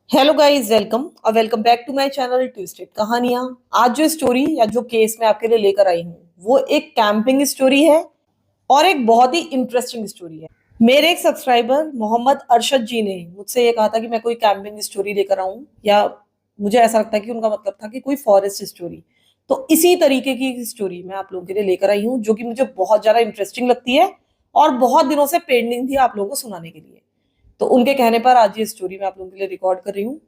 Hello guys, welcome और welcome back to my channel twisted कहानियां। आज जो स्टोरी या जो केस मैं आपके लिए लेकर आई हूँ वो एक कैंपिंग स्टोरी है और एक बहुत ही इंटरेस्टिंग स्टोरी है। मेरे एक सब्सक्राइबर मोहम्मद अरशद जी ने मुझसे ये कहा था कि मैं कोई कैंपिंग स्टोरी लेकर आऊं, या मुझे ऐसा लगता है कि उनका मतलब था कि कोई फॉरेस्ट स्टोरी। तो इसी तरीके की स्टोरी मैं आप लोगों के लिए लेकर आई हूँ, जो कि मुझे बहुत ज्यादा इंटरेस्टिंग लगती है और बहुत दिनों से पेंडिंग थी आप लोगों को सुनाने के लिए। तो उनके कहने पर आज ये स्टोरी मैं आप लोगों के लिए रिकॉर्ड कर रही हूँ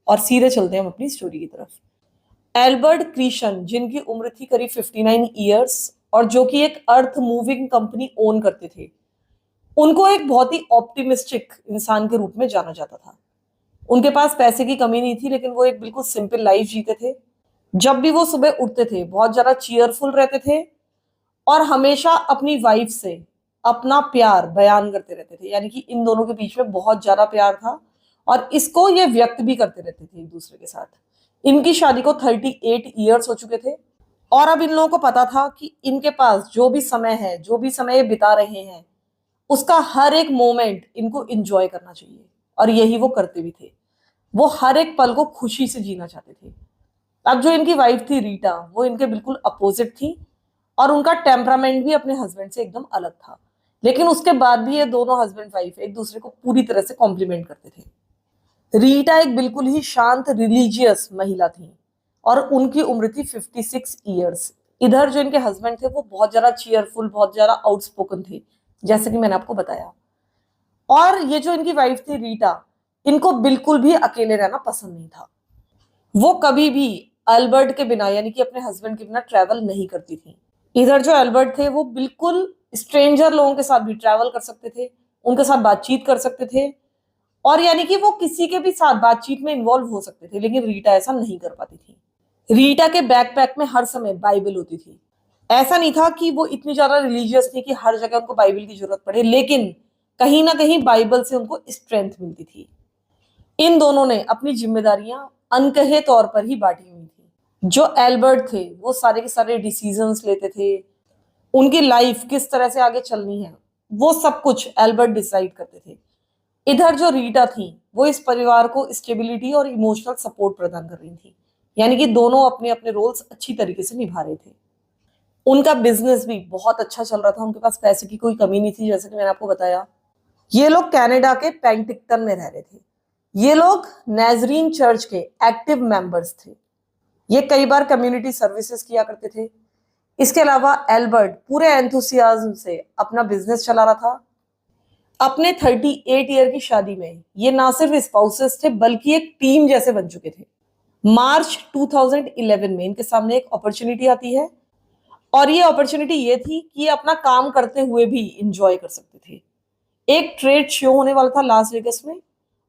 और सीधे चलते हैं हम अपनी स्टोरी की तरफ। एल्बर्ट क्रीशन, जिनकी उम्र थी करीब 59 ईयर्स और जो कि एक अर्थ मूविंग कंपनी ओन करते थे, उनको एक बहुत ही ऑप्टिमिस्टिक इंसान के रूप में जाना जाता था। उनके पास पैसे की कमी नहीं थी, लेकिन वो एक बिल्कुल सिंपल लाइफ जीते थे। जब भी वो सुबह उठते थे बहुत ज्यादा चीयरफुल रहते थे और हमेशा अपनी वाइफ से अपना प्यार बयान करते रहते थे, यानी कि इन दोनों के बीच में बहुत ज्यादा प्यार था और इसको ये व्यक्त भी करते रहते थे एक दूसरे के साथ। इनकी शादी को 38 ईयर्स हो चुके थे और अब इन लोगों को पता था कि इनके पास जो भी समय है, जो भी समय ये बिता रहे हैं, उसका हर एक मोमेंट इनको एंजॉय करना चाहिए। और यही वो करते भी थे। वो हर एक पल को खुशी से जीना चाहते थे। अब जो इनकी वाइफ थी रीटा, वो इनके बिल्कुल अपोजिट थी और उनका टेम्परामेंट भी अपने हस्बैंड से एकदम अलग था। लेकिन उसके बाद भी ये दोनों हस्बैंड वाइफ एक दूसरे को पूरी तरह से कॉम्प्लीमेंट करते थे। रीटा एक बिल्कुल ही शांत रिलीजियस महिला थी और उनकी उम्र थी 56 ईयर्स। इधर जो इनके हस्बैंड थे वो बहुत ज्यादा चीयरफुल, बहुत ज्यादा आउटस्पोकन थे, जैसे कि मैंने आपको बताया। और ये जो इनकी वाइफ थी रीटा, इनको बिल्कुल भी अकेले रहना पसंद नहीं था। वो कभी भी अल्बर्ट के बिना, यानी कि अपने हस्बैंड के बिना, ट्रैवल नहीं करती थी। इधर जो अल्बर्ट थे वो बिल्कुल स्ट्रेंजर लोगों के साथ भी ट्रैवल कर सकते थे, उनके साथ बातचीत कर सकते थे और यानी कि वो किसी के भी साथ बातचीत में इन्वॉल्व हो सकते थे। लेकिन रीटा ऐसा नहीं कर पाती थी। रीटा के बैकपैक में हर समय बाइबल होती थी। ऐसा नहीं था कि वो इतनी ज्यादा रिलीजियस थी कि हर जगह उनको बाइबल की जरूरत पड़े, लेकिन कहीं ना कहीं बाइबल से उनको स्ट्रेंथ मिलती थी। इन दोनों ने अपनी जिम्मेदारियां अनकहे तौर पर ही बांटी हुई थी। जो एल्बर्ट थे वो सारे के सारे डिसीजंस लेते थे। उनकी लाइफ किस तरह से आगे चलनी है वो सब कुछ एल्बर्ट डिसाइड करते थे। इधर जो रीटा थी वो इस परिवार को स्टेबिलिटी और इमोशनल सपोर्ट प्रदान कर रही थी। यानी कि दोनों अपने अपने रोल्स अच्छी तरीके से निभा रहे थे। उनका बिजनेस भी बहुत अच्छा चल रहा था, उनके पास पैसे की कोई कमी नहीं थी, जैसे कि मैंने आपको बताया। ये लोग कनाडा के पेंटिक्टन में रह रहे थे। ये लोग नाजरीन चर्च के एक्टिव मेंबर्स थे। ये कई बार कम्युनिटी सर्विसेज किया करते थे। इसके अलावा एल्बर्ट पूरे एंथुसियाज्म से अपना बिजनेस चला रहा था। अपने 38 ईयर की शादी में ये ना सिर्फ स्पाउसेस थे बल्कि एक टीम जैसे बन चुके थे। मार्च 2011 में इनके सामने एक अपॉर्चुनिटी आती है और ये अपॉर्चुनिटी ये थी कि ये अपना काम करते हुए भी इंजॉय कर सकते थे। एक ट्रेड शो होने वाला था लास वेगस में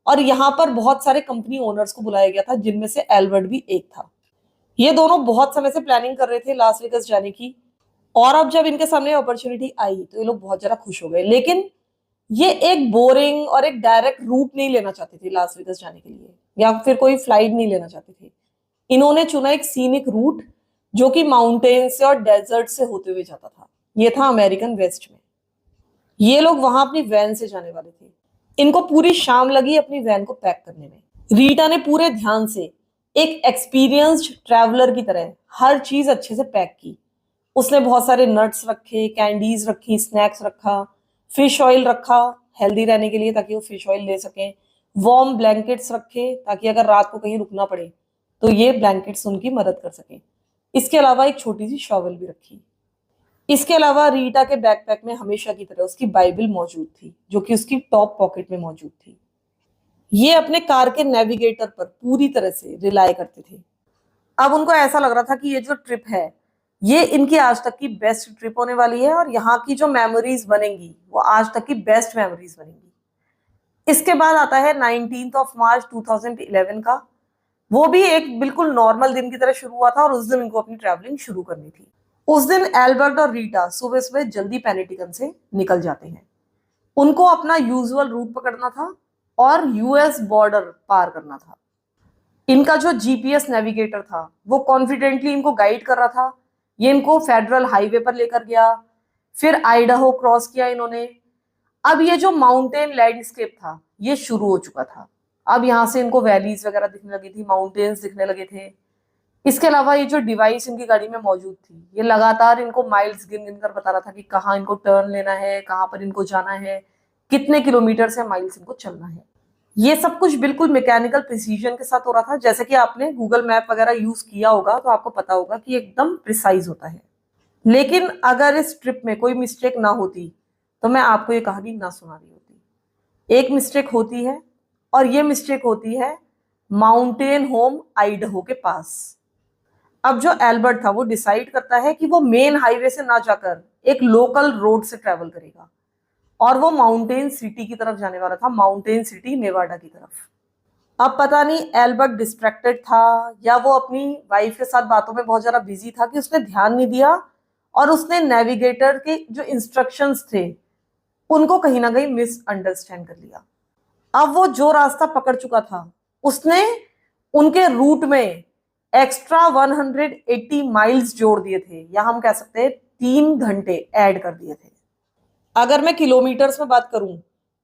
और यहाँ पर बहुत सारे कंपनी ओनर्स को बुलाया गया था, जिनमें से एल्बर्ट भी एक था। ये दोनों बहुत समय से प्लानिंग कर रहे थे लास वेगस जाने की और अब जब इनके सामने अपॉर्चुनिटी आई तो ये लोग बहुत ज्यादा खुश हो गए। लेकिन ये एक बोरिंग और एक डायरेक्ट रूट नहीं लेना चाहते थे लास वेगस जाने के लिए, या फिर कोई फ्लाइट नहीं लेना चाहते थे। इन्होंने चुना एक सीनिक रूट जो कि माउंटेन से और डेजर्ट से होते हुए जाता था। ये था अमेरिकन वेस्ट में। ये लोग वहां अपनी वैन से जाने वाले थे। इनको पूरी शाम लगी अपनी वैन को पैक करने में। रीटा ने पूरे ध्यान से एक एक्सपीरियंस्ड ट्रैवलर की तरह हर चीज अच्छे से पैक की। उसने बहुत सारे नट्स रखे, कैंडीज रखी, स्नैक्स रखा, फिश ऑयल रखा हेल्दी रहने के लिए ताकि वो फिश ऑयल ले सकें, वार्म ब्लैंकेट्स रखे ताकि अगर रात को कहीं रुकना पड़े तो ये ब्लैंकेट्स उनकी मदद कर सकें। इसके अलावा एक छोटी सी शॉवल भी रखी। इसके अलावा रीटा के बैकपैक में हमेशा की तरह उसकी बाइबल मौजूद थी, जो कि उसकी टॉप पॉकेट में मौजूद थी। ये अपने कार के नेविगेटर पर पूरी तरह से रिलाय करते थे। अब उनको ऐसा लग रहा था कि ये जो ट्रिप है ये इनकी आज तक की बेस्ट ट्रिप होने वाली है और यहाँ की जो मेमोरीज बनेंगी वो आज तक की बेस्ट मेमोरीज बनेंगी। इसके बाद आता है 19 मार्च 2011 का। वो भी एक बिल्कुल नॉर्मल दिन की तरह शुरू हुआ था और उस दिन इनको अपनी ट्रैवलिंग शुरू करनी थी। उस दिन एल्बर्ट और रीटा सुबह सुबह जल्दी पेनिटिकन से निकल जाते हैं। उनको अपना यूजुअल रूट पकड़ना था और यूएस बॉर्डर पार करना था। इनका जो जीपीएस नेविगेटर था वो कॉन्फिडेंटली इनको गाइड कर रहा था। ये इनको फेडरल हाईवे पर लेकर गया, फिर आइडाहो क्रॉस किया इन्होंने। अब ये जो माउंटेन लैंडस्केप था ये शुरू हो चुका था। अब यहाँ से इनको वैलीज वगैरह दिखने लगी थी, माउंटेन्स दिखने लगे थे। इसके अलावा ये जो डिवाइस इनकी गाड़ी में मौजूद थी, ये लगातार इनको माइल्स गिन गिन कर बता रहा था कि कहाँ इनको टर्न लेना है, कहाँ पर इनको जाना है, कितने किलोमीटर से माइल्स इनको चलना है। ये सब कुछ बिल्कुल मैकेनिकल प्रिसीजन के साथ हो रहा था। जैसे कि आपने गूगल मैप वगैरह यूज किया होगा तो आपको पता होगा कि एकदम प्रिसाइज होता है। लेकिन अगर इस ट्रिप में कोई मिस्टेक ना होती तो मैं आपको ये कहानी ना सुना रही होती। एक मिस्टेक होती है, और ये मिस्टेक होती है माउंटेन होम आइडहो के पास। अब जो एल्बर्ट था वो डिसाइड करता है कि वो मेन हाईवे से ना जाकर एक लोकल रोड से ट्रेवल करेगा, और वो माउंटेन सिटी की तरफ जाने वाला था, माउंटेन सिटी नेवाडा की तरफ। अब पता नहीं एल्बर्ट डिस्ट्रैक्टेड था या वो अपनी वाइफ के साथ बातों में बहुत ज्यादा बिजी था कि उसने ध्यान नहीं दिया, और उसने नेविगेटर के जो इंस्ट्रक्शंस थे उनको कहीं ना कहीं मिसअंडरस्टैंड कर लिया। अब वो जो रास्ता पकड़ चुका था उसने उनके रूट में एक्स्ट्रा 180 माइल्स जोड़ दिए थे, या हम कह सकते हैं 3 घंटे ऐड कर दिए थे। अगर मैं किलोमीटर्स में बात करूं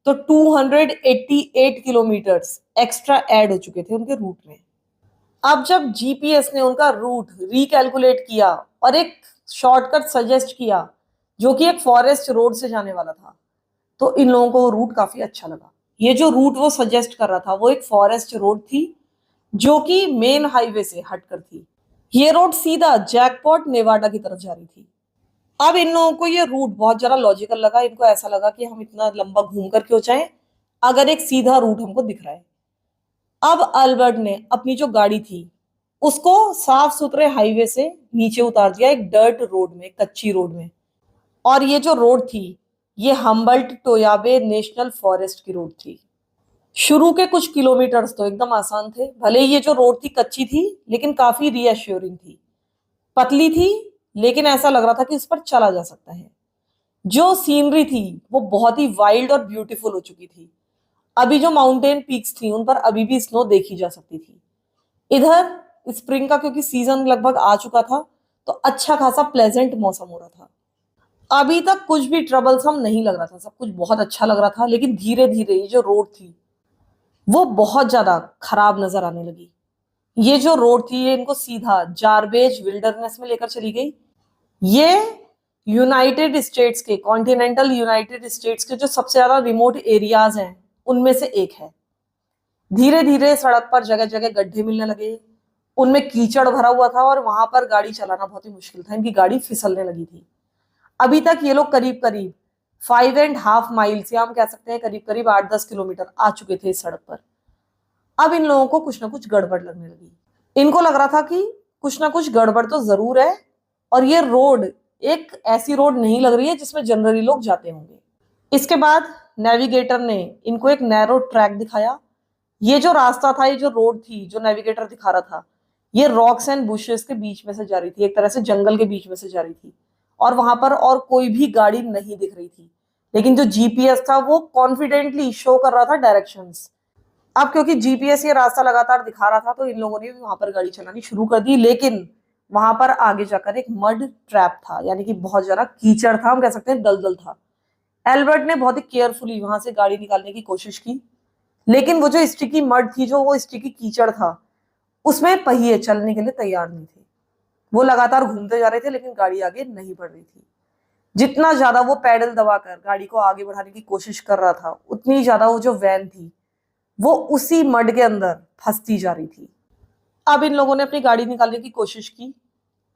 तो 288 किलोमीटर्स एक्स्ट्रा ऐड हो चुके थे उनके रूट में। अब जब जीपीएस ने उनका रूट रिकैलकुलेट किया और एक शॉर्टकट सजेस्ट किया जो कि एक फॉरेस्ट रोड से जाने वाला था, तो इन लोगों को वो रूट काफी अच्छा लगा। ये जो रूट वो सजेस्ट कर रहा था वो एक फॉरेस्ट रोड थी जो कि मेन हाईवे से हटकर थी। ये रोड सीधा जैकपॉट नेवाडा की तरफ जा रही थी। अब इन लोगों को ये रूट बहुत ज्यादा लॉजिकल लगा। इनको ऐसा लगा कि हम इतना लंबा घूम कर क्यों जाएं अगर एक सीधा रूट हमको दिख रहा है। अब अल्बर्ट ने अपनी जो गाड़ी थी उसको साफ सुथरे हाईवे से नीचे उतार दिया एक डर्ट रोड में, कच्ची रोड में। और ये जो रोड थी ये हम्बल्ट टोयाबे नेशनल फॉरेस्ट की रोड थी। शुरू के कुछ किलोमीटर्स तो एकदम आसान थे, भले ही ये जो रोड थी कच्ची थी लेकिन काफी रीअश्योरिंग थी। पतली थी लेकिन ऐसा लग रहा था कि उस पर चला जा सकता है। जो सीनरी थी वो बहुत ही वाइल्ड और ब्यूटीफुल हो चुकी थी। अभी जो माउंटेन पीक्स थी उन पर अभी भी स्नो देखी जा सकती थी। इधर स्प्रिंग का क्योंकि सीजन लगभग आ चुका था तो अच्छा खासा प्लेजेंट मौसम हो रहा था। अभी तक कुछ भी ट्रबलसम नहीं लग रहा था, सब कुछ बहुत अच्छा लग रहा था। लेकिन धीरे धीरे ये जो रोड थी वो बहुत ज्यादा खराब नजर आने लगी। ये जो रोड थी ये इनको सीधा जारबेज विल्डरनेस में लेकर चली गई। ये यूनाइटेड स्टेट्स के, कॉन्टिनेंटल यूनाइटेड स्टेट्स के जो सबसे ज्यादा रिमोट एरियाज हैं उनमें से एक है। धीरे धीरे सड़क पर जगह जगह गड्ढे मिलने लगे, उनमें कीचड़ भरा हुआ था और वहां पर गाड़ी चलाना बहुत ही मुश्किल था। इनकी गाड़ी फिसलने लगी थी। अभी तक ये लोग करीब करीब 5.5 माइल्स, या हम कह सकते हैं करीब करीब 8-10 किलोमीटर आ चुके थे इस सड़क पर। अब इन लोगों को कुछ ना कुछ गड़बड़ लगने लगी। इनको लग रहा था कि कुछ ना कुछ गड़बड़ तो जरूर है, और ये रोड एक ऐसी रोड नहीं लग रही है जिसमें जनरली लोग जाते होंगे। इसके बाद नेविगेटर ने इनको एक नैरो ट्रैक दिखाया। ये जो रास्ता था, ये जो रोड थी जो नेविगेटर दिखा रहा था, ये रॉक्स एंड बुशेस के बीच में से जा रही थी, एक तरह से जंगल के बीच में से जा रही थी। और वहां पर और कोई भी गाड़ी नहीं दिख रही थी। लेकिन जो जीपीएस था वो कॉन्फिडेंटली शो कर रहा था डायरेक्शंस। अब क्योंकि जीपीएस ये रास्ता लगातार दिखा रहा था तो इन लोगों ने भी वहां पर गाड़ी चलानी शुरू कर दी। लेकिन वहां पर आगे जाकर एक मड ट्रैप था, यानी कि बहुत ज्यादा कीचड़ था, हम कह सकते हैं दलदल था। एल्बर्ट ने बहुत ही केयरफुली वहां से गाड़ी निकालने की कोशिश की, लेकिन वो जो स्टिकी मड थी, जो वो स्टिकी कीचड़ था, उसमें पहिए चलने के लिए तैयार नहीं थे। वो लगातार घूमते जा रहे थे लेकिन गाड़ी आगे नहीं बढ़ रही थी। जितना ज्यादा वो पैडल दबाकर गाड़ी को आगे बढ़ाने की कोशिश कर रहा था उतनी ज्यादा वो जो वैन थी वो उसी मड के अंदर फंसती जा रही थी। अब इन लोगों ने अपनी गाड़ी निकालने की कोशिश की,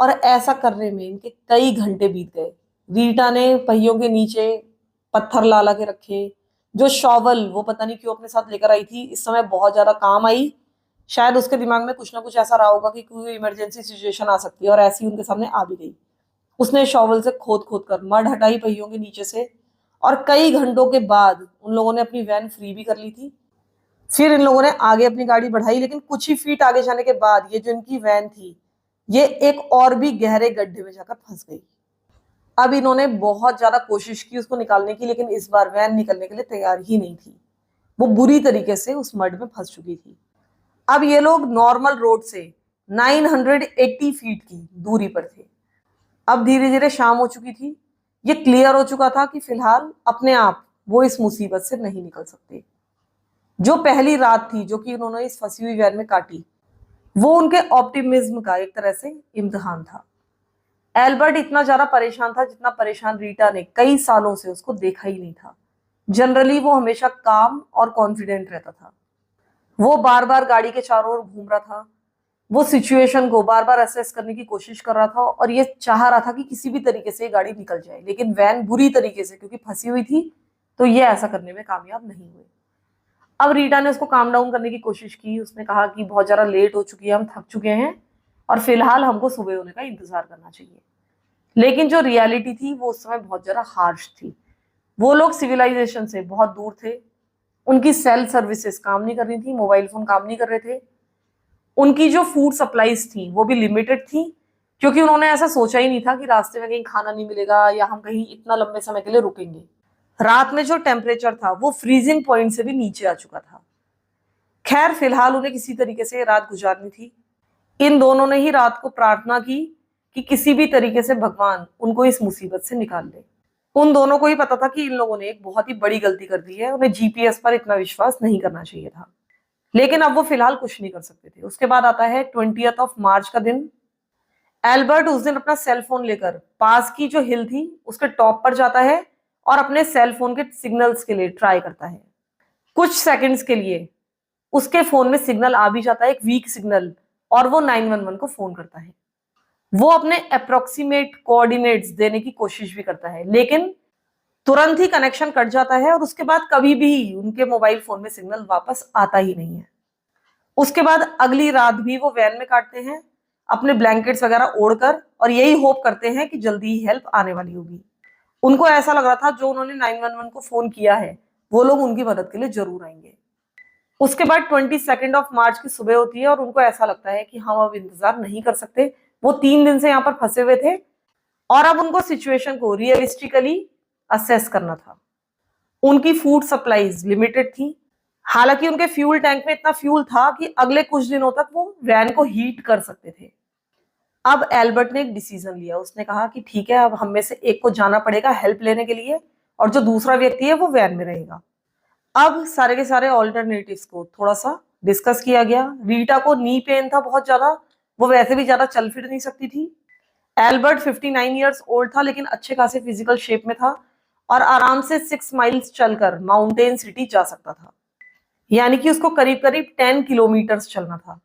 और ऐसा करने में इनके कई घंटे बीत गए। रीटा ने पहियों के नीचे पत्थर ला ला के रखे। जो शॉवल वो पता नहीं क्यों अपने साथ लेकर आई थी, इस समय बहुत ज्यादा काम आई। शायद उसके दिमाग में कुछ ना कुछ ऐसा रहा होगा कि कोई इमरजेंसी सिचुएशन आ सकती है, और ऐसी उनके सामने आ भी गई। उसने शॉवल से खोद खोद कर मड हटाई पहियों के नीचे से, और कई घंटों के बाद उन लोगों ने अपनी वैन फ्री भी कर ली थी। फिर इन लोगों ने आगे अपनी गाड़ी बढ़ाई, लेकिन कुछ ही फीट आगे जाने के बाद ये जो इनकी वैन थी ये एक और भी गहरे गड्ढे में जाकर फंस गई। अब इन्होंने बहुत ज्यादा कोशिश की उसको निकालने की, लेकिन इस बार वैन निकलने के लिए तैयार ही नहीं थी। वो बुरी तरीके से उस मड में फंस चुकी थी। अब ये लोग नॉर्मल रोड से 980 फीट की दूरी पर थे। अब धीरे धीरे शाम हो चुकी थी। ये क्लियर हो चुका था कि फिलहाल अपने आप वो इस मुसीबत से नहीं निकल सकते। जो पहली रात थी जो कि उन्होंने इस फंसी हुई वैन में काटी, वो उनके ऑप्टिमिज्म का एक तरह से इम्तिहान था। एल्बर्ट इतना ज्यादा परेशान था जितना परेशान रीटा ने कई सालों से उसको देखा ही नहीं था। जनरली वो हमेशा काम और कॉन्फिडेंट रहता था। वो बार बार गाड़ी के चारों ओर घूम रहा था। वो सिचुएशन को बार बार असेस करने की कोशिश कर रहा था और ये चाह रहा था कि किसी भी तरीके से ये गाड़ी निकल जाए, लेकिन वैन बुरी तरीके से क्योंकि फंसी हुई थी तो ये ऐसा करने में कामयाब नहीं हुए। अब रीटा ने उसको काम डाउन करने की कोशिश की। उसने कहा कि बहुत ज्यादा लेट हो चुकी है, हम थक चुके हैं और फिलहाल हमको सुबह होने का इंतजार करना चाहिए। लेकिन जो रियलिटी थी वो उस समय बहुत ज्यादा हार्श थी। वो लोग सिविलाइजेशन से बहुत दूर थे। उनकी सेल सर्विसेज काम नहीं कर रही थी, मोबाइल फोन काम नहीं कर रहे थे। उनकी जो फूड सप्लाईज थी वो भी लिमिटेड थी, क्योंकि उन्होंने ऐसा सोचा ही नहीं था कि रास्ते में कहीं खाना नहीं मिलेगा या हम कहीं इतना लंबे समय के लिए रुकेंगे। रात में जो टेम्परेचर था वो फ्रीजिंग पॉइंट से भी नीचे आ चुका था। खैर फिलहाल उन्हें किसी तरीके से रात गुजारनी थी। इन दोनों ने ही रात को प्रार्थना की कि किसी भी तरीके से भगवान उनको इस मुसीबत से निकाल ले। उन दोनों को ही पता था कि इन लोगों ने एक बहुत ही बड़ी गलती कर दी है। उन्हें जीपीएस पर इतना विश्वास नहीं करना चाहिए था, लेकिन अब वो फिलहाल कुछ नहीं कर सकते थे। उसके बाद आता है 20 मार्च का दिन। एल्बर्ट उस दिन अपना सेल फोन लेकर पास की जो हिल थी उसके टॉप पर जाता है और अपने सेल फोन के सिग्नल्स के लिए ट्राई करता है। कुछ सेकंड्स के लिए उसके फोन में सिग्नल आ भी जाता है, एक वीक सिग्नल, और वो 911 को फोन करता है। वो अपने अप्रोक्सीमेट कोऑर्डिनेट्स देने की कोशिश भी करता है, लेकिन तुरंत ही कनेक्शन कट जाता है और उसके बाद कभी भी उनके मोबाइल फोन में सिग्नल वापस आता ही नहीं है। उसके बाद अगली रात भी वो वैन में काटते हैं अपने ब्लैंकेट्स वगैरह ओढ़कर, और यही होप करते हैं कि जल्दी ही हेल्प आने वाली होगी। उनको ऐसा लग रहा था जो उन्होंने 911 को फोन किया है वो लोग उनकी मदद के लिए जरूर आएंगे। उसके बाद 22 मार्च की सुबह होती है और उनको ऐसा लगता है कि हम अब इंतजार नहीं कर सकते। वो 3 दिन से यहाँ पर फंसे हुए थे और अब उनको सिचुएशन को रियलिस्टिकली असेस करना था। उनकी फूड सप्लाईज लिमिटेड थी। हालांकि उनके फ्यूल टैंक में इतना फ्यूल था कि अगले कुछ दिनों तक वो वैन को हीट कर सकते थे। अब एल्बर्ट ने एक डिसीजन लिया। उसने कहा कि ठीक है, अब हम में से एक को जाना पड़ेगा हेल्प लेने के लिए और जो दूसरा व्यक्ति है वो वैन में रहेगा। अब सारे के सारे ऑल्टरनेटिव्स को थोड़ा सा डिस्कस किया गया। रीटा को नी पेन था बहुत ज्यादा, वो वैसे भी ज्यादा चल फिर नहीं सकती थी। एल्बर्ट 59 ईयर्स ओल्ड था लेकिन अच्छे खासे फिजिकल शेप में था और आराम से 6 माइल्स चलकर माउंटेन सिटी जा सकता था, यानी कि उसको करीब करीब 10 किलोमीटर चलना था।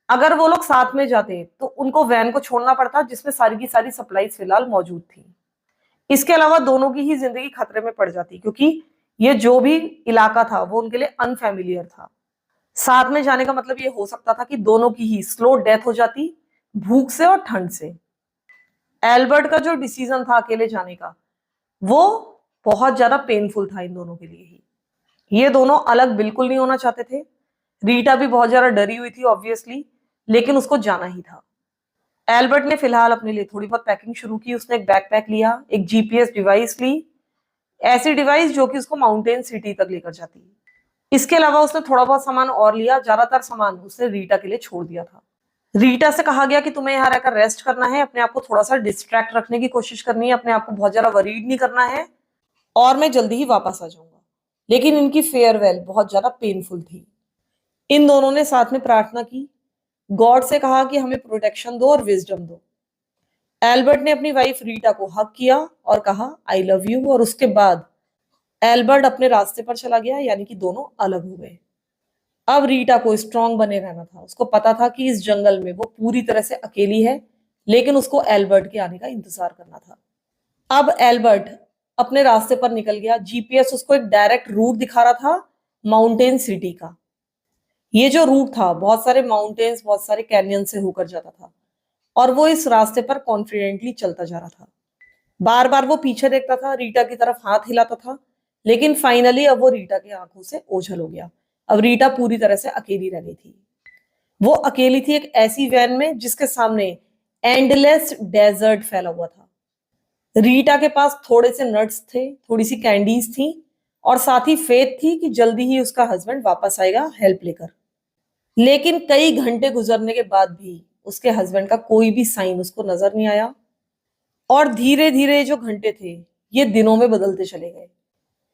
अगर वो लोग साथ में जाते तो उनको वैन को छोड़ना पड़ता जिसमें सारी की सारी सप्लाईज फिलहाल मौजूद थी। इसके अलावा दोनों की ही जिंदगी खतरे में पड़ जाती, क्योंकि ये जो भी इलाका था वो उनके लिए अनफैमिलियर था। साथ में जाने का मतलब ये हो सकता था कि दोनों की ही स्लो डेथ हो जाती, भूख से और ठंड से। एल्बर्ट का जो डिसीजन था अकेले जाने का वो बहुत ज्यादा पेनफुल था इन दोनों के लिए ही। ये दोनों अलग बिल्कुल नहीं होना चाहते थे। रीटा भी बहुत ज्यादा डरी हुई थी ऑब्वियसली, लेकिन उसको जाना ही था। एल्बर्ट ने फिलहाल अपने लिए थोड़ी बहुत पैकिंग शुरू की। उसने एक बैकपैक लिया, एक जीपीएस डिवाइस ली, ऐसी डिवाइस जो कि उसको माउंटेन सिटी तक लेकर जाती। इसके अलावा उसने थोड़ा बहुत सामान और लिया। ज्यादातर सामान उसने रीटा के लिए छोड़ दिया था। रीटा से कहा गया कि तुम्हें यहाँ रहकर रेस्ट करना है, अपने आप को थोड़ा सा डिस्ट्रैक्ट रखने की कोशिश करनी है, अपने आप को बहुत ज्यादा वरीड नहीं करना है और मैं जल्दी ही वापस आ जाऊंगा। लेकिन इनकी फेयरवेल बहुत ज्यादा पेनफुल थी। इन दोनों ने साथ में प्रार्थना की, गॉड से कहा कि हमें प्रोटेक्शन दो और विजडम दो। एल्बर्ट ने अपनी वाइफ रीटा को हक किया और कहा आई लव यू, और उसके बाद एल्बर्ट अपने रास्ते पर चला गया, यानी कि दोनों अलग हो गए। अब रीटा को स्ट्रांग बने रहना था। उसको पता था कि इस जंगल में वो पूरी तरह से अकेली है, लेकिन उसको एल्बर्ट के आने का इंतजार करना था। अब एल्बर्ट अपने रास्ते पर निकल गया। जीपीएस उसको एक डायरेक्ट रूट दिखा रहा था माउंटेन सिटी का। ये जो रूट था बहुत सारे माउंटेन्स, बहुत सारे कैनियन से होकर जाता था और वो इस रास्ते पर कॉन्फिडेंटली चलता जा रहा था। बार बार वो पीछे देखता था, रीटा की तरफ हाथ हिलाता था, लेकिन फाइनली अब वो रीटा की आंखों से ओझल हो गया। अब रीटा पूरी तरह से अकेली रह गई थी। वो अकेली थी एक ऐसी वैन में जिसके सामने एंडलेस डेजर्ट फैला हुआ था। रीटा के पास थोड़े से नट्स थे, थोड़ी सी कैंडीज थी और साथ ही फेथ थी कि जल्दी ही उसका हस्बैंड वापस आएगा हेल्प लेकर। लेकिन कई घंटे गुजरने के बाद भी उसके हस्बैंड का कोई भी साइन उसको नजर नहीं आया और धीरे धीरे जो घंटे थे ये दिनों में बदलते चले गए।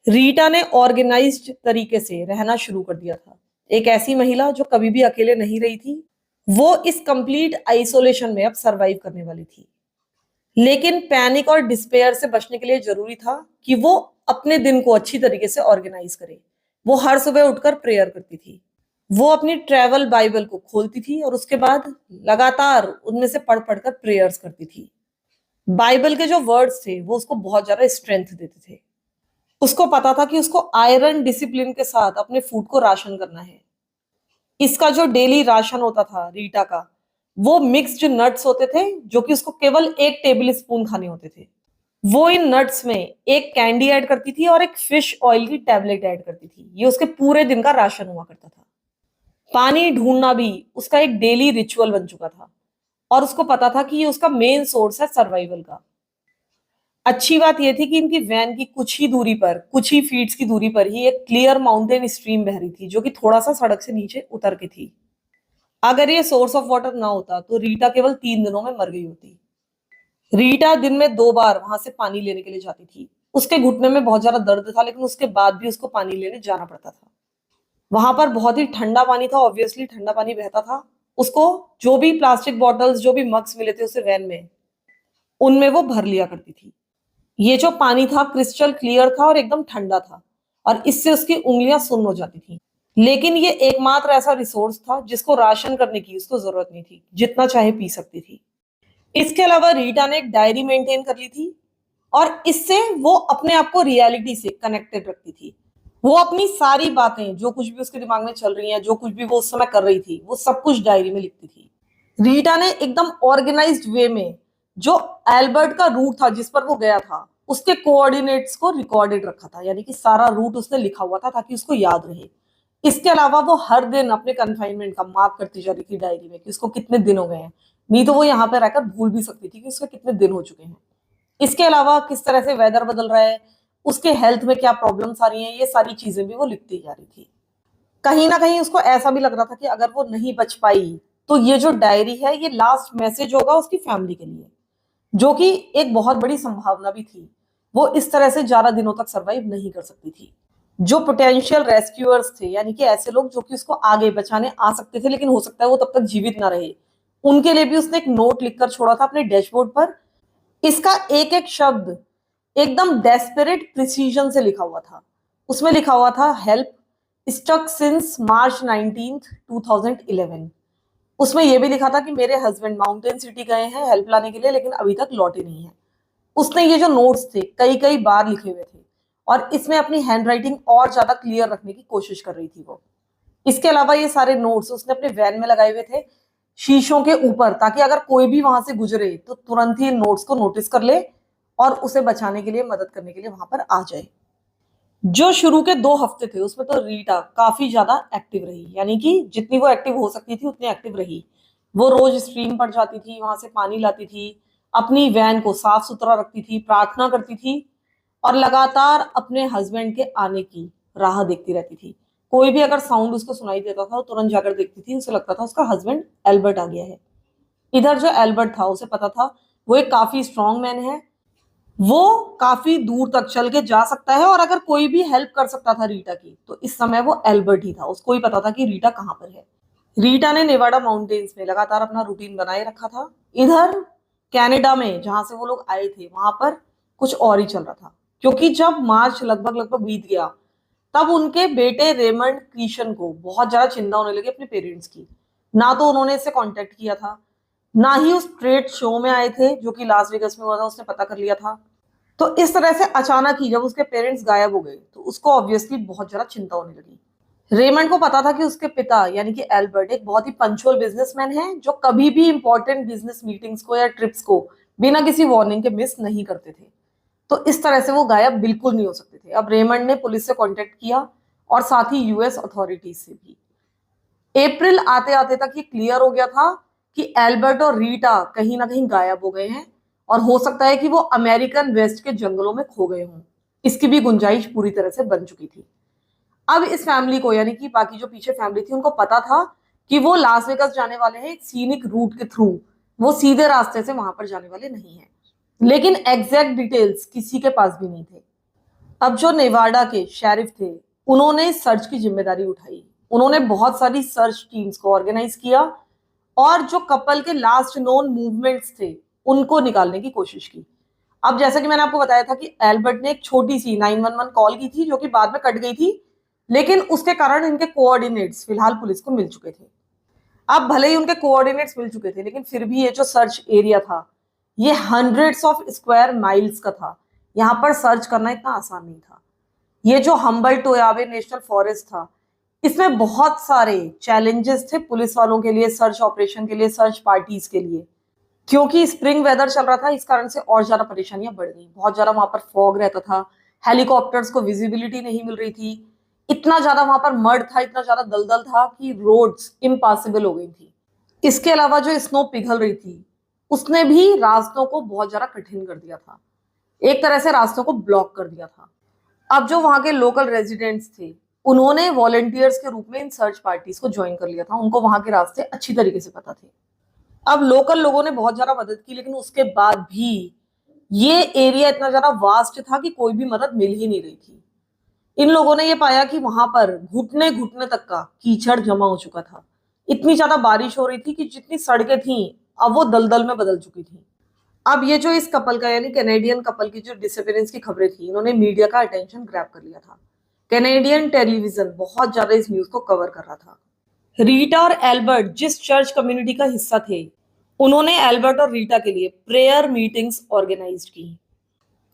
रीटा ने ऑर्गेनाइज्ड तरीके से रहना शुरू कर दिया था। एक ऐसी महिला जो कभी भी अकेले नहीं रही थी, वो इस कंप्लीट आइसोलेशन में अब सरवाइव करने वाली थी। लेकिन पैनिक और डिस्पेयर से बचने के लिए जरूरी था कि वो अपने दिन को अच्छी तरीके से ऑर्गेनाइज करे। वो हर सुबह उठकर प्रेयर करती थी। वो अपनी ट्रैवल बाइबल को खोलती थी और उसके बाद लगातार उनमें से पढ़ पढ़कर प्रेयर्स करती थी। बाइबल के जो वर्ड्स थे वो उसको बहुत ज्यादा स्ट्रेंथ देते थे। उसको पता था कि उसको आयरन डिसिप्लिन के साथ अपने फूड को राशन करना है। इसका जो डेली राशन होता था रीटा का, वो मिक्स्ड नट्स होते थे जो कि उसको केवल 1 टेबल स्पून खाने होते थे। वो इन नट्स में एक कैंडी ऐड करती थी और एक फिश ऑयल की टैबलेट ऐड करती थी। ये उसके पूरे दिन का राशन हुआ करता था। पानी ढूंढना भी उसका एक डेली रिचुअल बन चुका था और उसको पता था कि ये उसका मेन सोर्स है सर्वाइवल का। अच्छी बात यह थी कि इनकी वैन की कुछ ही दूरी पर, कुछ ही फीट्स की दूरी पर ही एक क्लियर माउंटेन स्ट्रीम बह रही थी जो कि थोड़ा सा सड़क से नीचे उतर के थी। अगर ये सोर्स ऑफ वाटर ना होता तो रीटा केवल 3 दिनों में मर गई होती। रीटा दिन में 2 बार वहां से पानी लेने के लिए जाती थी। उसके घुटने में बहुत ज्यादा दर्द था, लेकिन उसके बाद भी उसको पानी लेने जाना पड़ता था। वहां पर बहुत ही ठंडा पानी था, ऑब्वियसली ठंडा पानी बहता था। उसको जो भी प्लास्टिक बॉटल्स, जो भी मग्स मिले थे उसे वैन में, उनमें वो भर लिया करती थी। ये जो पानी था क्रिस्टल क्लियर था और एकदम ठंडा था, और इससे उसकी उंगलियां सुन्न हो जाती थी। लेकिन ये एकमात्र ऐसा रिसोर्स था जिसको राशन करने की उसको जरूरत नहीं थी, जितना चाहे पी सकती थी। इसके अलावा रीटा ने एक डायरी मेंटेन कर ली थी और इससे वो अपने आप को रियलिटी से कनेक्टेड रखती थी। वो अपनी सारी बातें, जो कुछ भी उसके दिमाग में चल रही हैं, जो कुछ भी वो उस समय कर रही थी, वो सब कुछ डायरी में लिखती थी। रीटा ने एकदम ऑर्गेनाइज्ड वे में जो एल्बर्ट का रूट था जिस पर वो गया था, उसके कोऑर्डिनेट्स को रिकॉर्डेड रखा था, यानी कि सारा रूट उसने लिखा हुआ था ताकि उसको याद रहे। इसके अलावा वो हर दिन अपने कन्फाइनमेंट का मार्क करती जा रही थी डायरी में कि उसको कितने दिन हो गए हैं। नहीं तो वो यहाँ पे रहकर भूल भी सकती थी कि उसके कितने दिन हो चुके हैं। इसके अलावा किस तरह से वेदर बदल रहा है, उसके हेल्थ में क्या प्रॉब्लम्स आ रही हैं, ये सारी चीजें भी वो लिखती जा रही थी। कहीं ना कहीं उसको ऐसा भी लग रहा था कि अगर वो नहीं बच पाई तो ये जो डायरी है ये लास्ट मैसेज होगा उसकी फैमिली के लिए, जो कि एक बहुत बड़ी संभावना भी थी। वो इस तरह से ज्यादा दिनों तक सरवाइव नहीं कर सकती थी। जो पोटेंशियल रेस्क्यूअर्स थे, यानी कि ऐसे लोग जो कि उसको आगे बचाने आ सकते थे लेकिन हो सकता है वो तब तक जीवित ना रहे, उनके लिए भी उसने एक नोट लिखकर छोड़ा था अपने डैशबोर्ड पर। इसका एक एक शब्द एकदम डेस्परेट प्रिसीजन से लिखा हुआ था। उसमें लिखा हुआ था, हेल्प स्टक सिंस मार्च 19 2011। उसमें यह भी लिखा था कि मेरे हस्बैंड माउंटेन सिटी गए हैं हेल्प लाने के लिए, लेकिन अभी तक लौटे नहीं है। उसने ये जो नोट्स थे कई कई बार लिखे हुए थे और इसमें अपनी हैंडराइटिंग और ज्यादा क्लियर रखने की कोशिश कर रही थी वो। इसके अलावा ये सारे नोट्स उसने अपने वैन में लगाए हुए थे शीशों के ऊपर, ताकि अगर कोई भी वहां से गुजरे तो तुरंत ही इन नोट्स को नोटिस कर ले और उसे बचाने के लिए, मदद करने के लिए वहां पर आ जाए। जो शुरू के 2 हफ्ते थे उसमें तो रीटा काफी ज्यादा एक्टिव रही, यानी कि जितनी वो एक्टिव हो सकती थी उतनी एक्टिव रही। वो रोज स्ट्रीम पर जाती थी, वहां से पानी लाती थी, अपनी वैन को साफ सुथरा रखती थी, प्रार्थना करती थी और लगातार अपने हस्बैंड के आने की राह देखती रहती थी। कोई भी अगर साउंड उसको सुनाई देता था वो तुरंत जाकर देखती थी, उसे लगता था उसका हस्बैंड एल्बर्ट आ गया है। इधर जो एल्बर्ट था उसे पता था वो एक काफी स्ट्रांग मैन है, वो काफी दूर तक चल के जा सकता है, और अगर कोई भी हेल्प कर सकता था रीटा की तो इस समय वो एल्बर्ट ही था। उसको ही पता था कि रीटा कहाँ पर है। रीटा ने नेवाडा माउंटेन्स में लगातार अपना रूटीन बनाए रखा था। इधर कनाडा में जहां से वो लोग आए थे वहां पर कुछ और ही चल रहा था, क्योंकि जब मार्च लगभग लगभग बीत गया तब उनके बेटे रेमंड क्रिशन को बहुत ज्यादा चिंता होने लगी अपने पेरेंट्स की। ना तो उन्होंने इससे कांटेक्ट किया था, ना ही उस ट्रेड शो में आए थे जो कि लास वेगस में हुआ था, उसने पता कर लिया था। तो इस तरह से अचानक ही जब उसके पेरेंट्स गायब हो गए तो उसको ऑब्वियसली बहुत ज्यादा चिंता होने लगी। रेमंड को पता था कि उसके पिता यानी कि एल्बर्ट एक बहुत ही पंचुअल बिजनेसमैन है जो कभी भी इंपॉर्टेंट बिजनेस मीटिंग्स को या ट्रिप्स को बिना किसी वार्निंग के मिस नहीं करते थे। तो इस तरह से वो गायब बिल्कुल नहीं हो सकते थे। अब रेमंड ने पुलिस से कांटेक्ट किया और साथ ही यूएस अथॉरिटीज से भी। अप्रैल आते आते तक ये क्लियर हो गया था कि एल्बर्ट और रीटा कहीं ना कहीं गायब हो गए हैं और हो सकता है कि वो अमेरिकन वेस्ट के जंगलों में खो गए हों। इसकी भी गुंजाइश पूरी तरह से बन चुकी थी। अब इस फैमिली को, यानी कि बाकी जो पीछे फैमिली थी, उनको पता था कि वो लास वेगास जाने वाले हैं एक सीनिक रूट के थ्रू, वो सीधे रास्ते से वहां पर जाने वाले नहीं है। लेकिन एग्जैक्ट डिटेल्स किसी के पास भी नहीं थे। अब जो नेवाडा के शेरिफ थे, उन्होंने सर्च की जिम्मेदारी उठाई। उन्होंने बहुत सारी सर्च टीम्स को ऑर्गेनाइज किया और जो कपल के लास्ट नोन मूवमेंट्स थे उनको निकालने की कोशिश की। अब जैसा कि मैंने आपको बताया था कि एल्बर्ट ने एक छोटी सी 911 कॉल की थी जो कि बाद में कट गई थी, लेकिन उसके कारण इनके कोऑर्डिनेट्स फिलहाल पुलिस को मिल चुके थे। अब भले ही उनके कोऑर्डिनेट्स मिल चुके थे, लेकिन फिर भी ये जो सर्च एरिया था ये हंड्रेड्स ऑफ स्क्वायर माइल्स का था। यहाँ पर सर्च करना इतना आसान नहीं था। ये जो हम्बल टोयाबे नेशनल फॉरेस्ट था, इसमें बहुत सारे चैलेंजेस थे पुलिस वालों के लिए, सर्च ऑपरेशन के लिए, सर्च पार्टीज के लिए। क्योंकि स्प्रिंग वेदर चल रहा था, इस कारण से और ज्यादा परेशानियां बढ़ गई। बहुत ज्यादा वहां पर फॉग रहता था, हेलीकॉप्टर्स को विजिबिलिटी नहीं मिल रही थी, इतना ज्यादा वहां पर मड था, इतना ज्यादा दलदल था कि रोड्स इम्पॉसिबल हो गई थी। इसके अलावा जो स्नो पिघल रही थी उसने भी रास्तों को बहुत ज्यादा कठिन कर दिया था, एक तरह से रास्तों को ब्लॉक कर दिया था। अब जो वहां के लोकल रेजिडेंट्स थे उन्होंने वॉलंटियर्स के रूप में इन सर्च पार्टीज को ज्वाइन कर लिया था। उनको वहां के रास्ते अच्छी तरीके से पता थे। अब लोकल लोगों ने बहुत ज्यादा मदद की, लेकिन उसके बाद भी ये एरिया इतना ज्यादा वास्ट था कि कोई भी मदद मिल ही नहीं रही थी। इन लोगों ने ये पाया कि वहां पर घुटने घुटने तक का कीचड़ जमा हो चुका था। इतनी ज्यादा बारिश हो रही थी कि जितनी सड़कें थी अब वो दलदल में बदल चुकी थी। अब ये जो इस कपल का यानी कैनेडियन कपल की जो डिसअपीयरेंस की खबरें थी, इन्होंने मीडिया का अटेंशन ग्रैब कर लिया था। कैनेडियन टेलीविजन बहुत ज्यादा इस न्यूज को कवर कर रहा था। रीटा और एल्बर्ट जिस चर्च कम्युनिटी का हिस्सा थे, उन्होंने एल्बर्ट और रीटा के लिए प्रेयर मीटिंग्स ऑर्गेनाइज की।